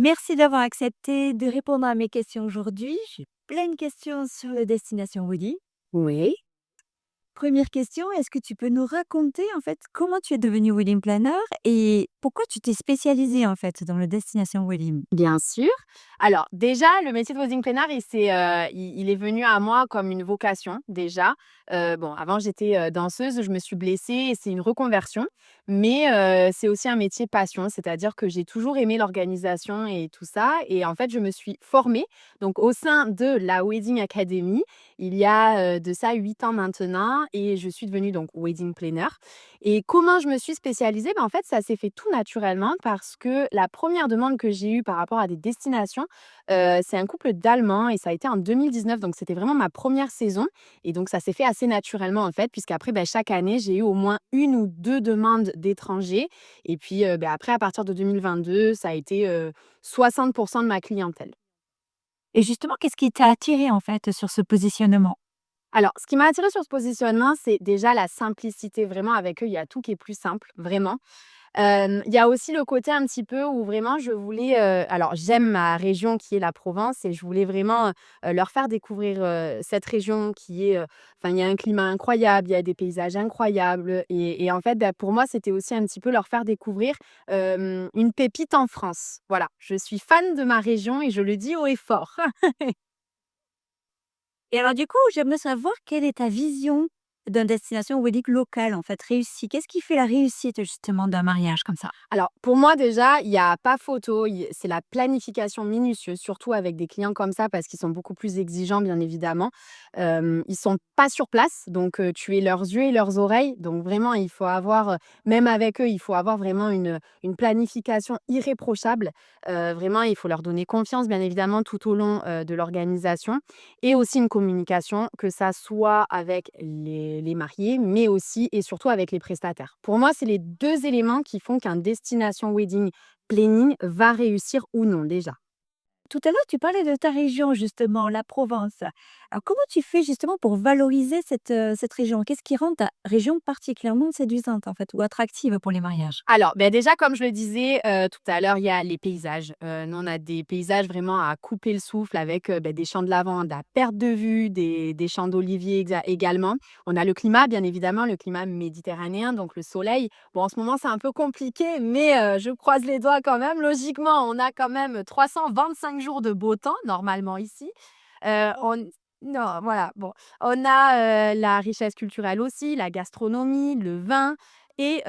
Merci d'avoir accepté de répondre à mes questions aujourd'hui. J'ai plein de questions sur le Destination Wedding. Oui, Première question, est-ce que tu peux nous raconter en fait comment tu es devenue wedding planner et pourquoi tu t'es spécialisée en fait dans le Destination Wedding? bien sûr. Alors déjà, le métier de wedding planner, il est venu à moi comme une vocation déjà. Bon, avant j'étais, danseuse, je me suis blessée et c'est une reconversion, mais c'est aussi un métier passion, c'est-à-dire que j'ai toujours aimé l'organisation et tout ça et en fait, je me suis formée donc au sein de la Wedding Academy, il y a, de ça 8 ans maintenant et je suis devenue donc wedding planner. Et comment je me suis spécialisée? En fait, ça s'est fait tout naturellement parce que la première demande que j'ai eue par rapport à des destinations, c'est un couple d'Allemands et ça a été en 2019, donc c'était vraiment ma première saison et donc ça s'est fait assez naturellement, en fait, puisqu'après, chaque année, j'ai eu au moins une ou 2 demandes d'étrangers et puis, après à partir de 2022, ça a été, 60 de ma clientèle. Et justement, qu'est-ce qui t'a attirée en fait sur ce positionnement? Alors, ce qui m'a attirée sur ce positionnement, c'est déjà la simplicité. Vraiment, avec eux, il y a tout qui est plus simple, vraiment. Il y a aussi le côté un petit peu où vraiment je voulais, alors j'aime ma région qui est la Provence et je voulais vraiment, leur faire découvrir, cette région qui est, enfin il y a un climat incroyable, il y a des paysages incroyables et en fait, pour moi, c'était aussi un petit peu leur faire découvrir, une pépite en France. Voilà, je suis fan de ma région et je le dis haut et fort. Et alors du coup, j'aimerais savoir quelle est ta vision d'une destination wedding locale en fait réussie? Qu'est-ce qui fait la réussite justement d'un mariage comme ça? Alors, pour moi, déjà, il y a pas photo. C'est la planification minutieuse, surtout avec des clients comme ça, parce qu'ils sont beaucoup plus exigeants, bien évidemment. Ils sont pas sur place, donc tu es leurs yeux et leurs oreilles. Donc vraiment, il faut avoir, même avec eux, il faut avoir vraiment une planification irréprochable. Vraiment, il faut leur donner confiance, bien évidemment, tout au long, de l'organisation et aussi une communication, que ça soit avec les mariés, mais aussi et surtout avec les prestataires. Pour moi, c'est les 2 éléments qui font qu'un destination wedding planning va réussir ou non déjà. Tout à l'heure, tu parlais de ta région justement, la Provence. Alors comment tu fais justement pour valoriser cette région? Qu'est-ce qui rend ta région particulièrement séduisante en fait ou attractive pour les mariages? Alors, déjà, comme je le disais, tout à l'heure, il y a les paysages. Nous, on a des paysages vraiment à couper le souffle avec, des champs de lavande à perte de vue, des champs d'oliviers également. On a le climat, bien évidemment, le climat méditerranéen, donc le soleil. Bon, en ce moment, c'est un peu compliqué, mais je croise les doigts quand même. Logiquement, on a quand même 325 jours de beau temps, normalement, ici. On non, voilà, bon. On a, la richesse culturelle aussi, la gastronomie, le vin. Et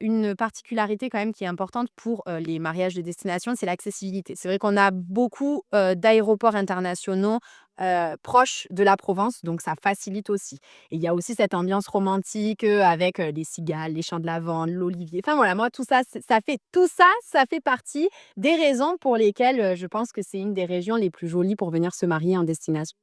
une particularité quand même qui est importante pour, les mariages de destination, c'est l'accessibilité. C'est vrai qu'on a beaucoup, d'aéroports internationaux, proches de la Provence, donc ça facilite aussi. Et il y a aussi cette ambiance romantique, avec, les cigales, les champs de lavande, l'olivier. Enfin voilà, moi tout ça, ça fait partie des raisons pour lesquelles, je pense que c'est une des régions les plus jolies pour venir se marier en destination.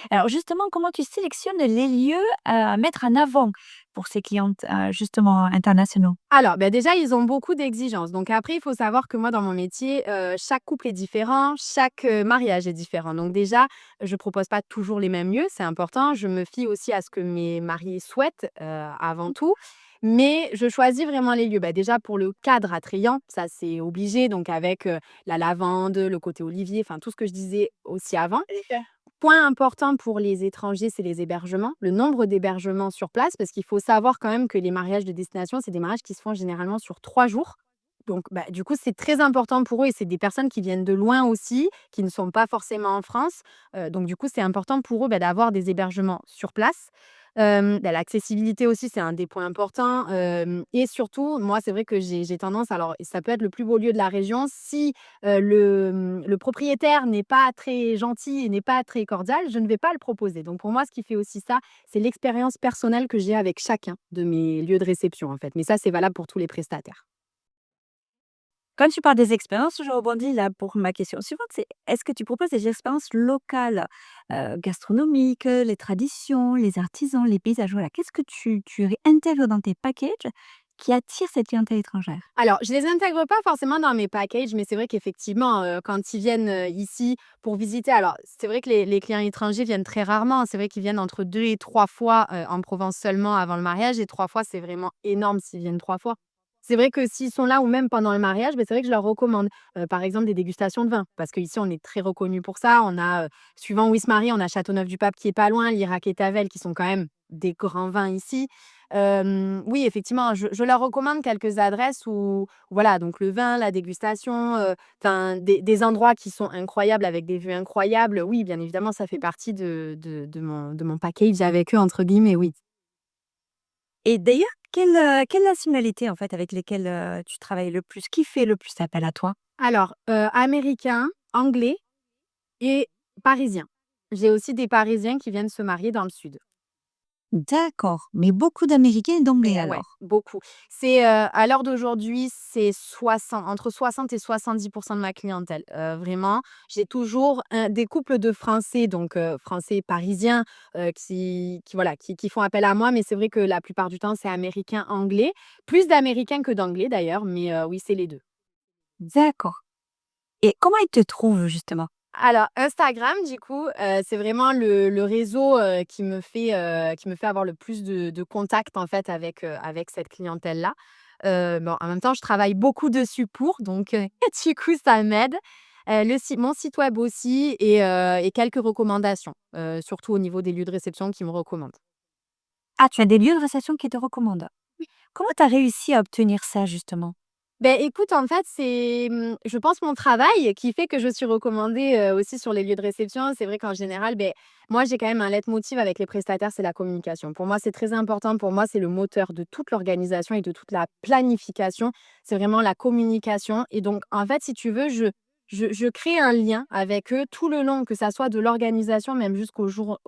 Alors justement, comment tu sélectionnes les lieux à mettre en avant pour ces clientes, justement internationaux? Alors, déjà, ils ont beaucoup d'exigences. Donc après, il faut savoir que moi, dans mon métier, chaque couple est différent, chaque, mariage est différent. Donc déjà, je propose pas toujours les mêmes lieux, c'est important. Je me fie aussi à ce que mes mariés souhaitent, avant tout. Mais je choisis vraiment les lieux. Déjà, pour le cadre attrayant, ça, c'est obligé, donc avec, la lavande, le côté olivier, enfin tout ce que je disais aussi avant. Point important pour les étrangers, c'est les hébergements, le nombre d'hébergements sur place, parce qu'il faut savoir quand même que les mariages de destination, c'est des mariages qui se font généralement sur 3 jours. Donc, du coup, c'est très important pour eux et c'est des personnes qui viennent de loin aussi, qui ne sont pas forcément en France. Donc du coup, c'est important pour eux, d'avoir des hébergements sur place. L'accessibilité aussi, c'est un des points importants, et surtout, moi, c'est vrai que j'ai tendance alors ça peut être le plus beau lieu de la région, si, le propriétaire n'est pas très gentil et n'est pas très cordial, je ne vais pas le proposer. Donc pour moi, ce qui fait aussi ça, c'est l'expérience personnelle que j'ai avec chacun de mes lieux de réception, en fait. Mais ça, c'est valable pour tous les prestataires. Quand tu parles des expériences, je rebondis là pour ma question suivante, c'est est-ce que tu proposes des expériences locales, gastronomiques, les traditions, les artisans, les paysages? Voilà, qu'est-ce que tu intègres dans tes packages qui attire cette clientèle étrangère? Alors, je les intègre pas forcément dans mes packages, mais c'est vrai qu'effectivement, quand ils viennent, ici pour visiter alors c'est vrai que les clients étrangers viennent très rarement. C'est vrai qu'ils viennent entre 2 et 3 fois, en Provence seulement avant le mariage et 3 fois, c'est vraiment énorme s'ils viennent 3 fois. C'est vrai que s'ils sont là ou même pendant le mariage, c'est vrai que je leur recommande, par exemple, des dégustations de vin. Parce qu'ici, on est très reconnus pour ça. On a, suivant où ils se marient, on a Châteauneuf-du-Pape qui est pas loin, Lirac et Tavel qui sont quand même des grands vins ici. Oui, effectivement, je leur recommande quelques adresses où voilà, donc le vin, la dégustation, enfin des endroits qui sont incroyables avec des vues incroyables. Oui, bien évidemment, ça fait partie de mon «package» avec eux, entre guillemets, oui. Et d'ailleurs, quelle nationalité, en fait, avec lesquelles, tu travailles le plus? Qui fait le plus appel à toi? Alors, américain, anglais et parisien. J'ai aussi des Parisiens qui viennent se marier dans le sud. D'accord, mais beaucoup d'Américains et d'Anglais Mais ouais, alors? beaucoup. C'est, à l'heure d'aujourd'hui, c'est 60 entre 60 et 70 de ma clientèle. Vraiment, j'ai toujours des couples de Français, donc Français parisiens, qui voilà, qui font appel à moi, mais c'est vrai que la plupart du temps, c'est américain, anglais. Plus d'américains que d'anglais d'ailleurs, mais oui, c'est les 2. D'accord, et comment ils te trouvent justement? Alors Instagram du coup, c'est vraiment le réseau, qui me fait avoir le plus de contacts en fait avec cette clientèle-là. Bon en même temps je travaille beaucoup dessus pour donc du coup ça m'aide. Le site Mon site web aussi et quelques recommandations, surtout au niveau des lieux de réception qui me recommandent. Ah, tu as des lieux de réception qui te recommandent? Comment tu as réussi à obtenir ça justement? Ben écoute, en fait, c'est, je pense mon travail qui fait que je suis recommandée, aussi sur les lieux de réception. C'est vrai qu'en général, moi, j'ai quand même un leitmotiv avec les prestataires, c'est la communication. Pour moi, c'est très important. Pour moi, c'est le moteur de toute l'organisation et de toute la planification. C'est vraiment la communication et donc en fait, si tu veux, je crée un lien avec eux tout le long, que ça soit de l'organisation, même jusqu'au jour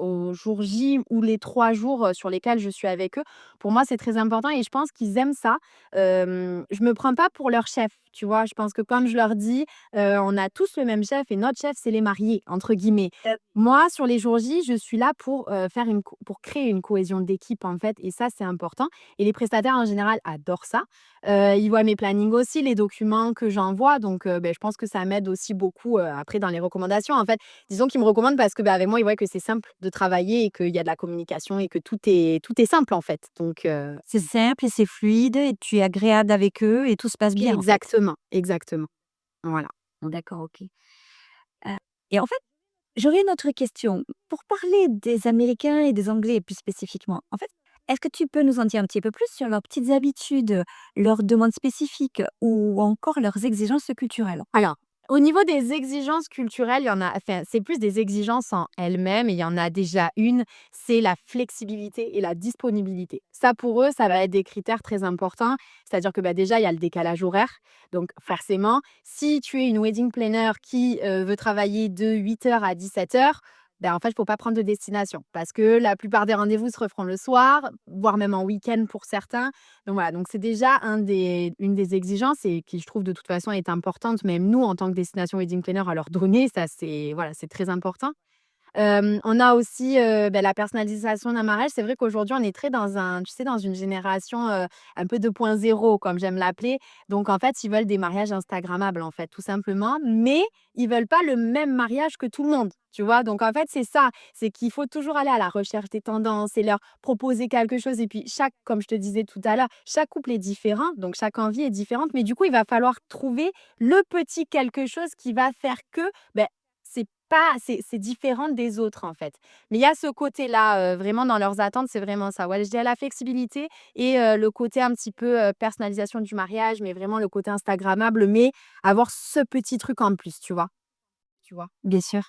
J ou les 3 jours, sur lesquels je suis avec eux. Pour moi, c'est très important et je pense qu'ils aiment ça. Je me prends pas pour leur chef, tu vois? Je pense que comme je leur dis, on a tous le même chef et notre chef, c'est les «mariés» entre guillemets. Moi, sur les jours J, je suis là pour créer une cohésion d'équipe, en fait et ça, c'est important et les prestataires, en général, adorent ça. Ils voient mes plannings aussi, les documents que j'envoie donc je pense que ça m'aide aussi beaucoup, après dans les recommandations. En fait, disons qu'ils me recommandent parce que, avec moi, ils voient que c'est simple de travailler et qu'il y a de la communication et que tout est simple, en fait donc C'est simple et c'est fluide et tu es agréable avec eux et tout se passe bien en fait? exactement, exactement. Voilà. D'accord, OK. Et en fait, j'aurais une autre question. Pour parler des Américains et des Anglais plus spécifiquement, en fait, est-ce que tu peux nous en dire un petit peu plus sur leurs petites habitudes, leurs demandes spécifiques ou encore leurs exigences culturelles? Alors, au niveau des exigences culturelles, il y en a enfin, c'est plus des exigences en elles-mêmes et il y en a déjà une, c'est la flexibilité et la disponibilité. Ça, pour eux, ça va être des critères très importants. C'est-à-dire que, déjà, il y a le décalage horaire. Donc forcément, si tu es une wedding planner qui, veut travailler de 8 heures à 17 heures, en fait, il faut pas prendre de destination parce que la plupart des rendez-vous se referont le soir, voire même en week-end pour certains. Donc voilà, donc c'est déjà une des exigences et qui, je trouve, de toute façon, est importante, même nous, en tant que destination wedding planner, à leur donner. Ça, c'est voilà, c'est très important. On a aussi, la personnalisation d'un mariage. C'est vrai qu'aujourd'hui, on est très dans dans une génération, un peu 2.0 comme j'aime l'appeler. Donc en fait, ils veulent des mariages instagrammables, en fait, tout simplement, mais ils veulent pas le même mariage que tout le monde, tu vois? Donc en fait, c'est ça, c'est qu'il faut toujours aller à la recherche des tendances et leur proposer quelque chose et puis comme je te disais tout à l'heure, chaque couple est différent, donc chaque envie est différente, mais du coup, il va falloir trouver le petit quelque chose qui va faire que, c'est pas c'est différent des autres, en fait. Mais il y a ce côté-là, vraiment dans leurs attentes, c'est vraiment ça. Ouais, je dirais la flexibilité et le côté un petit peu, personnalisation du mariage, mais vraiment le côté instagrammable, mais avoir ce petit truc en plus, tu vois? Tu vois? Bien sûr.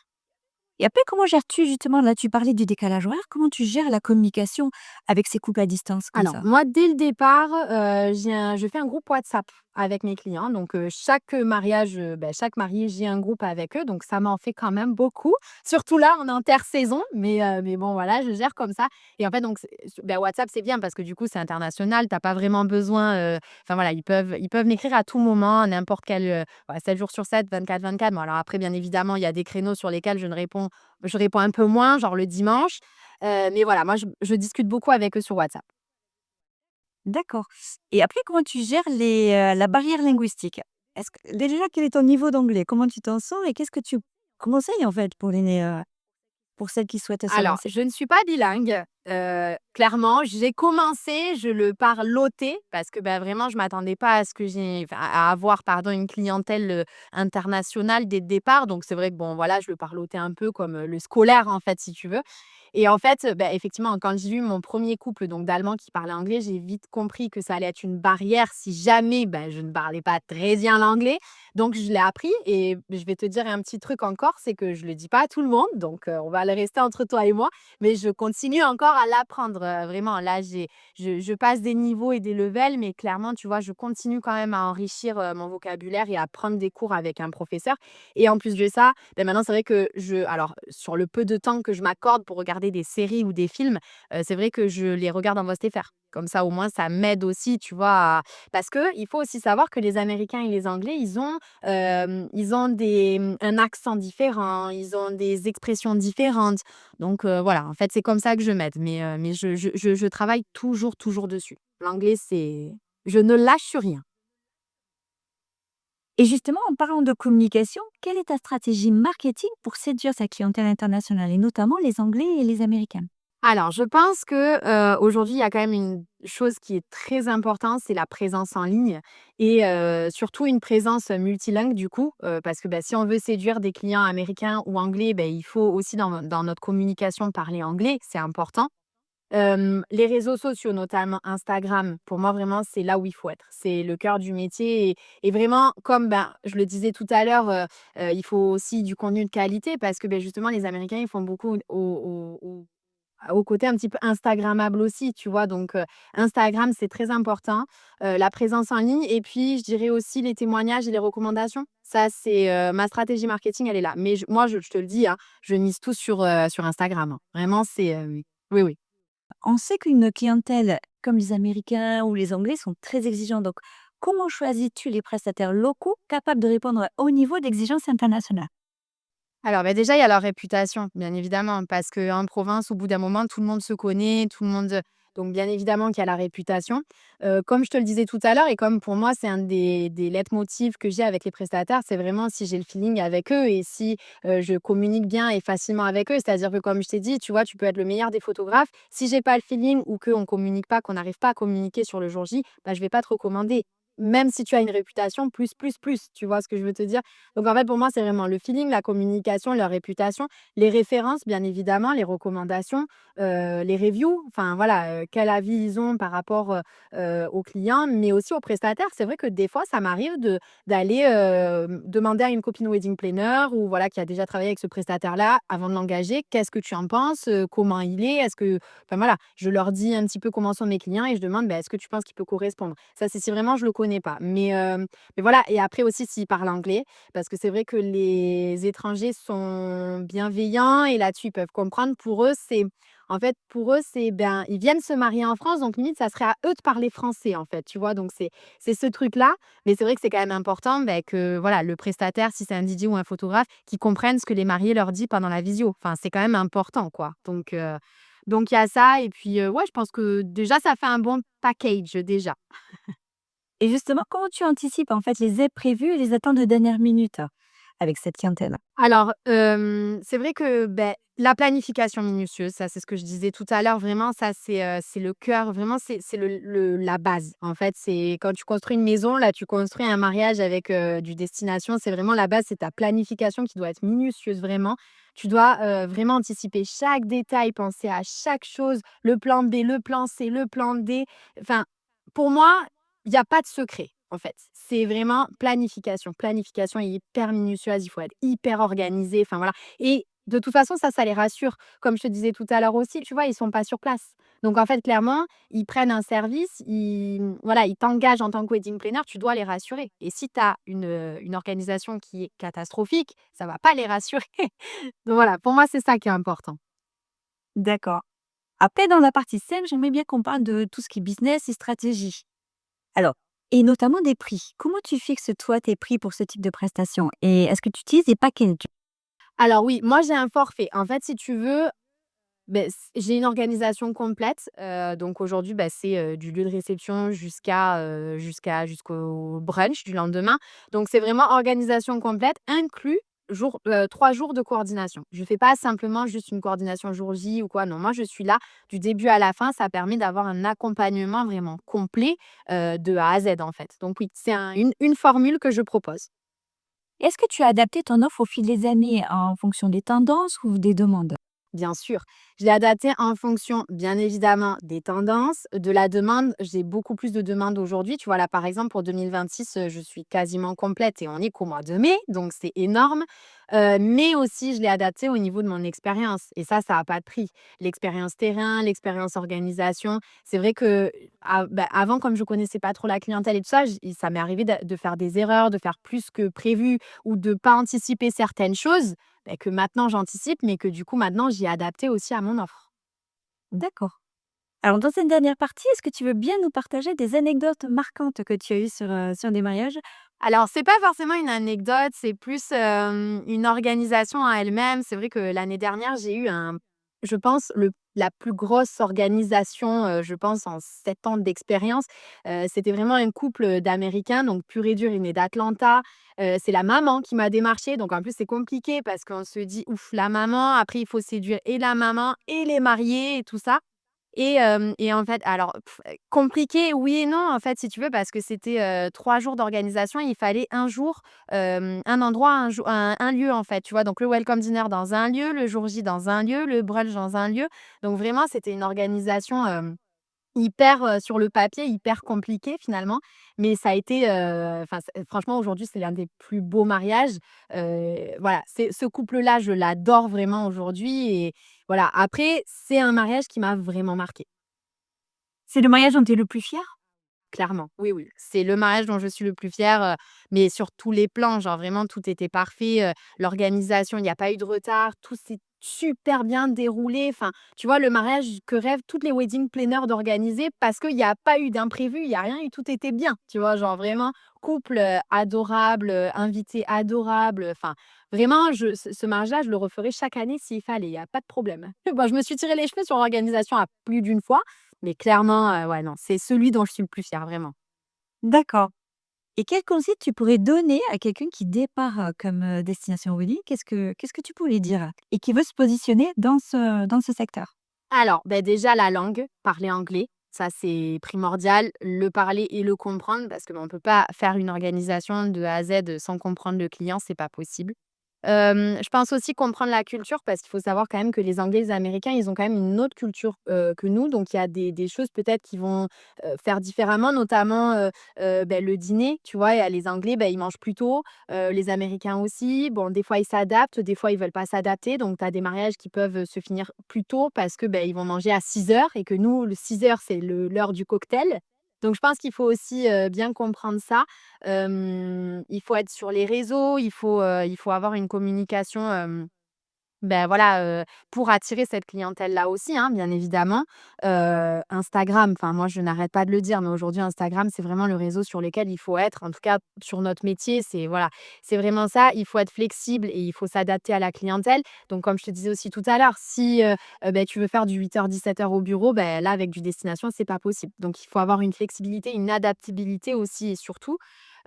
Et après, comment gères-tu justement, là, tu parlais du décalage horaire, comment tu gères la communication avec ces couples à distance comme Alors, ça? moi, dès le départ, je fais un groupe WhatsApp avec mes clients. Donc, chaque mariage, chaque marié, j'ai un groupe avec eux. Donc, ça m'en fait quand même beaucoup. Surtout là, en intersaison. Mais bon, voilà, je gère comme ça. Et en fait, donc, WhatsApp, c'est bien parce que du coup, c'est international. Tu as pas vraiment besoin. Enfin, voilà, ils peuvent m'écrire à tout moment, n'importe quel. 7 jours sur 7, 24/24. Bon, alors après, bien évidemment, il y a des créneaux sur lesquels je réponds un peu moins, genre le dimanche. Mais voilà, moi, je discute beaucoup avec eux sur WhatsApp. D'accord, et après, comment tu gères la barrière linguistique? Est-ce que déjà, quel est ton niveau d'anglais? Comment tu t'en sors et qu'est-ce que tu conseilles, en fait, pour celles qui souhaitent se Alors, lancer? je ne suis pas bilingue, Clairement, j'ai commencé, je le parlotais parce que, bah, vraiment je m'attendais pas à ce que j'ai enfin, à avoir, pardon, une clientèle, internationale dès le départ. Donc c'est vrai que bon, voilà, je le parlotais un peu comme, le scolaire, en fait, si tu veux. Et en fait, bah, effectivement, quand j'ai eu mon premier couple donc d'Allemands qui parlaient anglais, j'ai vite compris que ça allait être une barrière si jamais, bah, je ne parlais pas très bien l'anglais. Donc je l'ai appris et je vais te dire un petit truc encore, c'est que je le dis pas à tout le monde, donc on va le rester entre toi et moi, mais je continue encore à l'apprendre, vraiment. Là, je passe des niveaux et des levels, mais clairement, tu vois, je continue quand même à enrichir, mon vocabulaire et à prendre des cours avec un professeur. Et en plus de ça, beh, maintenant, c'est vrai que alors, sur le peu de temps que je m'accorde pour regarder des séries ou des films, c'est vrai que je les regarde en voix VSTFR. Comme ça, au moins, ça m'aide aussi, tu vois, à parce qu'il faut aussi savoir que les Américains et les Anglais, ils ont un accent différent, ils ont des expressions différentes. Donc voilà, en fait, c'est comme ça que je m'aide. Mais je travaille toujours, toujours dessus. L'anglais, c'est je ne lâche sur rien. Et justement, en parlant de communication, quelle est ta stratégie marketing pour séduire sa clientèle internationale et notamment les Anglais et les Américains? Alors, je pense que, aujourd'hui, il y a quand même une chose qui est très importante, c'est la présence en ligne et surtout une présence multilingue du coup, parce que, bah, si on veut séduire des clients américains ou anglais, beh, il faut aussi dans notre communication parler anglais, c'est important. Les réseaux sociaux, notamment Instagram, pour moi, vraiment, c'est là où il faut être. C'est le cœur du métier et vraiment, comme, ben, je le disais tout à l'heure, il faut aussi du contenu de qualité parce que, beh, justement, les Américains, ils font beaucoup au côté un petit peu instagrammable aussi, tu vois? Donc Instagram, c'est très important, la présence en ligne et puis je dirais aussi les témoignages et les recommandations. Ça, c'est, ma stratégie marketing, elle est là. Mais moi, je te le dis, hein, je mise tout sur Instagram, hein. Vraiment, c'est, oui, oui. On sait qu'une clientèle comme les Américains ou les Anglais sont très exigeants. Donc, comment choisis-tu les prestataires locaux capables de répondre à haut niveau d'exigences internationales? Alors, bah, déjà, il y a leur réputation, bien évidemment, parce qu'en province, au bout d'un moment, tout le monde se connaît, tout le monde donc bien évidemment qu'il y a la réputation. Comme je te le disais tout à l'heure et comme pour moi, c'est un des leitmotifs que j'ai avec les prestataires, c'est vraiment si j'ai le feeling avec eux et si, je communique bien et facilement avec eux. C'est-à-dire que comme je t'ai dit, tu vois, tu peux être le meilleur des photographes, si j'ai pas le feeling ou qu'on communique pas, qu'on n'arrive pas à communiquer sur le jour J, bah, je vais pas te recommander. Même si tu as une réputation plus, plus, plus, tu vois ce que je veux te dire? Donc en fait, pour moi, c'est vraiment le feeling, la communication, leur réputation, les références, bien évidemment, les recommandations, les reviews, enfin voilà, quel avis ils ont par rapport, aux clients, mais aussi aux prestataires. C'est vrai que des fois, ça m'arrive d'aller, demander à une copine wedding planner ou voilà, qui a déjà travaillé avec ce prestataire-là avant de l'engager: «Qu'est-ce que tu en penses? Comment il est? Est-ce que» enfin voilà, je leur dis un petit peu comment sont mes clients et je demande: «Est-ce que tu penses qu'il peut correspondre?» Ça, c'est si vraiment je le connais pas, mais voilà et après aussi s'il parle anglais, parce que c'est vrai que les étrangers sont bienveillants et là-dessus, ils peuvent comprendre. Pour eux, c'est, ben, ils viennent se marier en France, donc limite, ça serait à eux de parler français, en fait, tu vois? Donc c'est ce truc-là, mais c'est vrai que c'est quand même important, beh, que voilà, le prestataire, si c'est un DJ ou un photographe, qu'ils comprennent ce que les mariés leur dit pendant la visio. Enfin, c'est quand même important, quoi. Donc il y a ça et puis, ouais, je pense que déjà, ça fait un bon package, déjà. Et justement, comment tu anticipes en fait les imprévus et les attentes de dernière minute avec cette clientèle? Alors, c'est vrai que, beh, la planification minutieuse, ça, c'est ce que je disais tout à l'heure, vraiment, ça, c'est le cœur, vraiment, c'est la base. En fait, c'est quand tu construis une maison, là, tu construis un mariage avec, du destination, c'est vraiment la base, c'est ta planification qui doit être minutieuse, vraiment. Tu dois, vraiment anticiper chaque détail, penser à chaque chose, le plan B, le plan C, le plan D. Enfin, pour moi, il y a pas de secret, en fait. C'est vraiment planification. Planification hyper minutieuse, il faut être hyper organisé, enfin voilà et de toute façon, ça les rassure. Comme je te disais tout à l'heure aussi, tu vois, ils sont pas sur place. Donc en fait, clairement, ils prennent un service, voilà, ils t'engagent en tant que wedding planner, tu dois les rassurer et si tu as une organisation qui est catastrophique, ça va pas les rassurer. Donc voilà, pour moi, c'est ça qui est important. D'accord. Après, dans la partie scène, j'aimerais bien qu'on parle de tout ce qui est business et stratégie. Alors, et notamment des prix. Comment tu fixes, toi, tes prix pour ce type de prestation? Et est-ce que tu utilises des packages? Alors oui, moi j'ai un forfait. En fait, si tu veux, beh, j'ai une organisation complète, donc aujourd'hui, bah, c'est, du lieu de réception jusqu'au brunch du lendemain. Donc c'est vraiment organisation complète, inclus 3 jours de coordination. Je fais pas simplement juste une coordination jour J ou quoi, non. Moi, je suis là du début à la fin. Ça permet d'avoir un accompagnement vraiment complet, de A à Z, en fait. Donc oui, c'est une formule que je propose. Est-ce que tu as adapté ton offre au fil des années en fonction des tendances ou des demandes? Bien sûr, je l'ai adapté en fonction, bien évidemment, des tendances, de la demande. J'ai beaucoup plus de demandes aujourd'hui. Tu vois, là, par exemple, pour 2026, je suis quasiment complète et on est qu'au mois de mai, donc c'est énorme. Mais aussi, je l'ai adapté au niveau de mon expérience. Et ça n'a pas de prix. L'expérience terrain, l'expérience organisation. C'est vrai que avant, comme je connaissais pas trop la clientèle et tout ça, ça m'est arrivé de faire des erreurs, de faire plus que prévu ou de pas anticiper certaines choses. Que maintenant j'anticipe, mais que du coup maintenant j'ai adapté aussi à mon offre. D'accord. Alors dans cette dernière partie, est-ce que tu veux bien nous partager des anecdotes marquantes que tu as eues sur des mariages? Alors c'est pas forcément une anecdote, c'est plus, une organisation à elle-même. C'est vrai que l'année dernière, j'ai eu je pense la plus grosse organisation, je pense en 7 ans d'expérience. C'était vraiment un couple, d'Américains, donc pur et dur, il venait d'Atlanta. C'est la maman qui m'a démarché, donc en plus c'est compliqué parce qu'on se dit: «Ouf, la maman», après il faut séduire et la maman et les mariés et tout ça. Et en fait, alors compliqué, oui et non, en fait, si tu veux, parce que c'était, 3 jours d'organisation. Il fallait un jour, un endroit, un lieu, en fait, tu vois? Donc le welcome dinner dans un lieu, le jour J dans un lieu, le brunch dans un lieu. Donc vraiment, c'était une organisation, hyper, sur le papier, hyper compliquée finalement. Mais ça a été, enfin, franchement, aujourd'hui, c'est l'un des plus beaux mariages. Voilà, c'est ce couple-là, je l'adore vraiment aujourd'hui et voilà. Après, c'est un mariage qui m'a vraiment marquée. C'est le mariage dont tu es le plus fier? Clairement, oui, oui. C'est le mariage dont je suis le plus fière, mais sur tous les plans. Genre vraiment tout était parfait, l'organisation, il y a pas eu de retard, tout s'est super bien déroulé. Enfin, tu vois, le mariage que rêvent toutes les wedding planners d'organiser parce qu'il y a pas eu d'imprévu, il y a rien eu, tout était bien, tu vois? Genre vraiment couple, adorable, invité adorable, enfin vraiment ce mariage-là, je le referai chaque année s'il fallait, il y a pas de problème. Bon, je me suis tiré les cheveux sur l'organisation à plus d'une fois, mais clairement, ouais, non, c'est celui dont je suis le plus fière, vraiment. D'accord. Et quel conseil tu pourrais donner à quelqu'un qui départ, comme, destination wedding? Qu'est-ce que tu pourrais lui dire? Et qui veut se positionner dans ce secteur? Alors, déjà la langue, parler anglais, ça c'est primordial, le parler et le comprendre parce que, on peut pas faire une organisation de A à Z sans comprendre le client, c'est pas possible. Je pense aussi comprendre la culture parce qu'il faut savoir quand même que les Anglais et les Américains, ils ont quand même une autre culture, que nous. Donc il y a des choses peut-être qu'ils vont, faire différemment, notamment, le dîner, tu vois? Il y a les Anglais, ils mangent plus tôt, les Américains aussi. Bon, des fois, ils s'adaptent, des fois, ils veulent pas s'adapter. Donc tu as des mariages qui peuvent, se finir plus tôt parce que, ils vont manger à 6 heures et que nous, le 6 heures, c'est l'heure du cocktail. Donc je pense qu'il faut aussi, bien comprendre ça. Il faut être sur les réseaux, il faut avoir une communication, voilà, pour attirer cette clientèle-là aussi, hein, bien évidemment. Instagram, enfin moi je n'arrête pas de le dire, mais aujourd'hui Instagram, c'est vraiment le réseau sur lequel il faut être. En tout cas, sur notre métier, c'est voilà, c'est vraiment ça. Il faut être flexible et il faut s'adapter à la clientèle. Donc comme je te disais aussi tout à l'heure, si, tu veux faire du 8h-17h au bureau, là avec du destination, c'est pas possible. Donc il faut avoir une flexibilité, une adaptabilité aussi et surtout.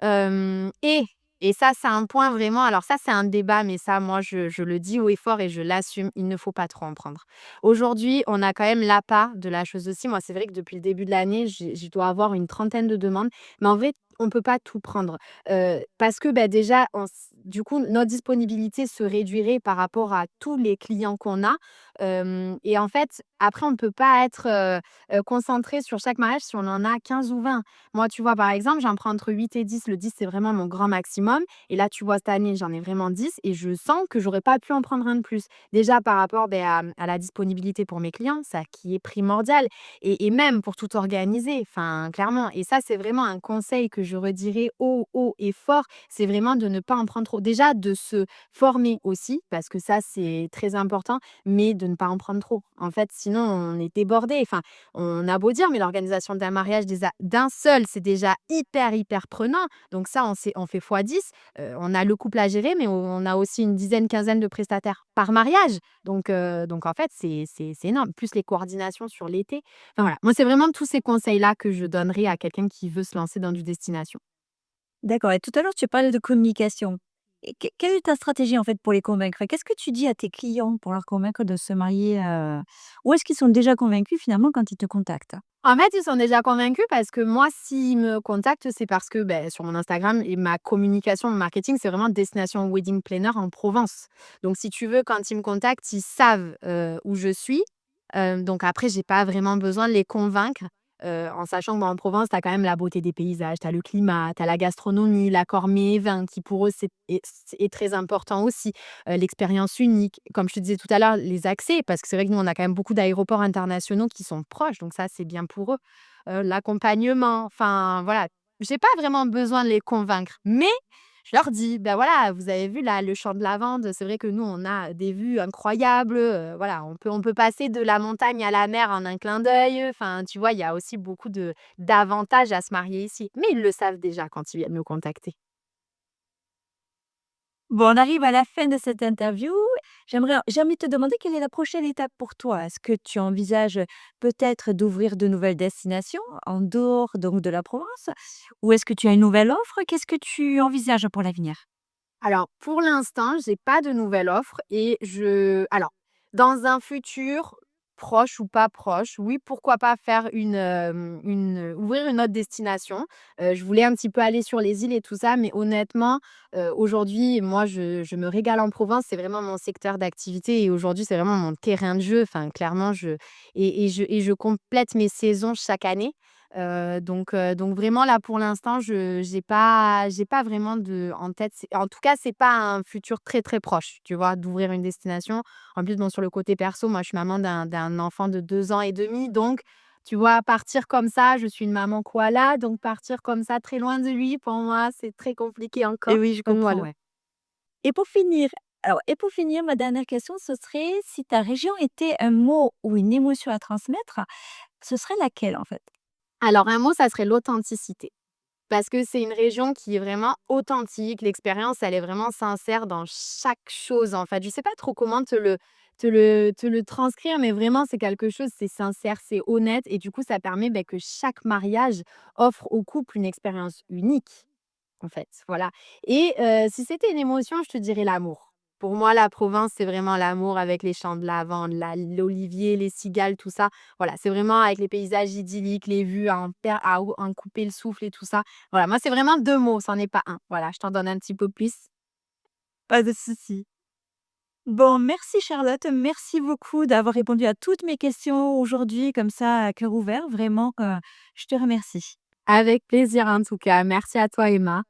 Hem et ça, c'est un point vraiment alors ça, c'est un débat, mais ça, moi, je le dis haut et fort et je l'assume, il ne faut pas trop en prendre. Aujourd'hui, on a quand même l'appât de la chose aussi. Moi, c'est vrai que depuis le début de l'année, je dois avoir une trentaine de demandes, mais en vrai, on ne peut pas tout prendre. Parce que, déjà, du coup, notre disponibilité se réduirait par rapport à tous les clients qu'on a. Et en fait, après, on ne peut pas être, concentré sur chaque mariage si on en a 15 ou 20. Moi, tu vois, par exemple, j'en prends entre 8 et 10. Le 10, c'est vraiment mon grand maximum. Et là, tu vois, cette année, j'en ai vraiment 10 et je sens que j'aurais pas pu en prendre un de plus. Déjà par rapport, à la disponibilité pour mes clients, ça qui est primordial et même pour tout organiser, enfin, clairement. Et ça, c'est vraiment un conseil que je redirai haut, haut et fort, c'est vraiment de ne pas en prendre trop. Déjà, de se former aussi, parce que ça, c'est très important, mais de ne pas en prendre trop. En fait, sinon, on est débordé. Enfin, on a beau dire, mais l'organisation d'un mariage d'un seul, c'est déjà hyper, hyper prenant. Donc ça, on fait x10. On a le couple à gérer, mais on a aussi une dizaine, quinzaine de prestataires par mariage. Donc en fait, c'est énorme. Plus les coordinations sur l'été. Enfin voilà, moi, c'est vraiment tous ces conseils-là que je donnerais à quelqu'un qui veut se lancer dans du destination. D'accord et tout à l'heure, tu parlais de communication. Et quelle est ta stratégie, en fait, pour les convaincre? Enfin, qu'est-ce que tu dis à tes clients pour leur convaincre de se marier, ou est-ce qu'ils sont déjà convaincus, finalement, quand ils te contactent? En fait, ils sont déjà convaincus parce que moi, s'ils me contactent, c'est parce que, sur mon Instagram et ma communication, mon marketing, c'est vraiment destination wedding planner en Provence. Donc si tu veux, quand ils me contactent, ils savent, où je suis. Donc après, j'ai pas vraiment besoin de les convaincre, en sachant que, en Provence, tu as quand même la beauté des paysages, tu as le climat, tu as la gastronomie, l'accord mets et vins qui pour eux, c'est très important aussi, l'expérience unique. Comme je te disais tout à l'heure, les accès, parce que c'est vrai que nous, on a quand même beaucoup d'aéroports internationaux qui sont proches, donc ça, c'est bien pour eux. L'accompagnement, enfin voilà, j'ai pas vraiment besoin de les convaincre, mais je leur dis: «Ben voilà, vous avez vu là, le champ de lavande, c'est vrai que nous, on a des vues incroyables, voilà, on peut passer de la montagne à la mer en un clin d'œil». Enfin, tu vois, il y a aussi beaucoup de d'avantages à se marier ici. Mais ils le savent déjà quand ils viennent me contacter. Bon, on arrive à la fin de cette interview. J'ai envie de te demander quelle est la prochaine étape pour toi? Est-ce que tu envisages peut-être d'ouvrir de nouvelles destinations en dehors donc de la Provence? Ou est-ce que tu as une nouvelle offre? Qu'est-ce que tu envisages pour l'avenir? Alors, pour l'instant, j'ai pas de nouvelle offre et dans un futur proche ou pas proche, oui, pourquoi pas faire ouvrir une autre destination. Je voulais un petit peu aller sur les îles et tout ça, mais honnêtement, aujourd'hui, moi, je me régale en Provence. C'est vraiment mon secteur d'activité et aujourd'hui, c'est vraiment mon terrain de jeu. Enfin, clairement, je complète mes saisons chaque année. Donc vraiment là, pour l'instant, je j'ai pas vraiment de en tête. C'est en tout cas, c'est pas un futur très, très proche, tu vois? D'ouvrir une destination. En plus, bon, sur le côté perso, moi, je suis maman d'un enfant de 2 ans et demi, donc tu vois, partir comme ça, je suis une maman koala, donc partir comme ça, très loin de lui, pour moi, c'est très compliqué Et encore. oui, je Donc comprends, voilà. ouais. Et pour finir, ma dernière question, ce serait si ta région était un mot ou une émotion à transmettre, ce serait laquelle, en fait? Alors un mot, ça serait l'authenticité. Parce que c'est une région qui est vraiment authentique. L'expérience, elle est vraiment sincère dans chaque chose, en fait. Je sais pas trop comment te le transcrire, mais vraiment, c'est quelque chose, c'est sincère, c'est honnête et du coup, ça permet, que chaque mariage offre au couple une expérience unique. En fait, voilà et si c'était une émotion, je te dirais l'amour. Pour moi, la Provence, c'est vraiment l'amour avec les champs de lavande, l'olivier, les cigales, tout ça. Voilà, c'est vraiment avec les paysages idylliques, les vues à en couper le souffle et tout ça. Voilà, moi, c'est vraiment 2 mots, c'en est pas un. Voilà, je t'en donne un petit peu plus. Pas de souci. Bon, merci Charlotte, merci beaucoup d'avoir répondu à toutes mes questions aujourd'hui comme ça à cœur ouvert. Vraiment, je te remercie. Avec plaisir, en tout cas. Merci à toi, Emma.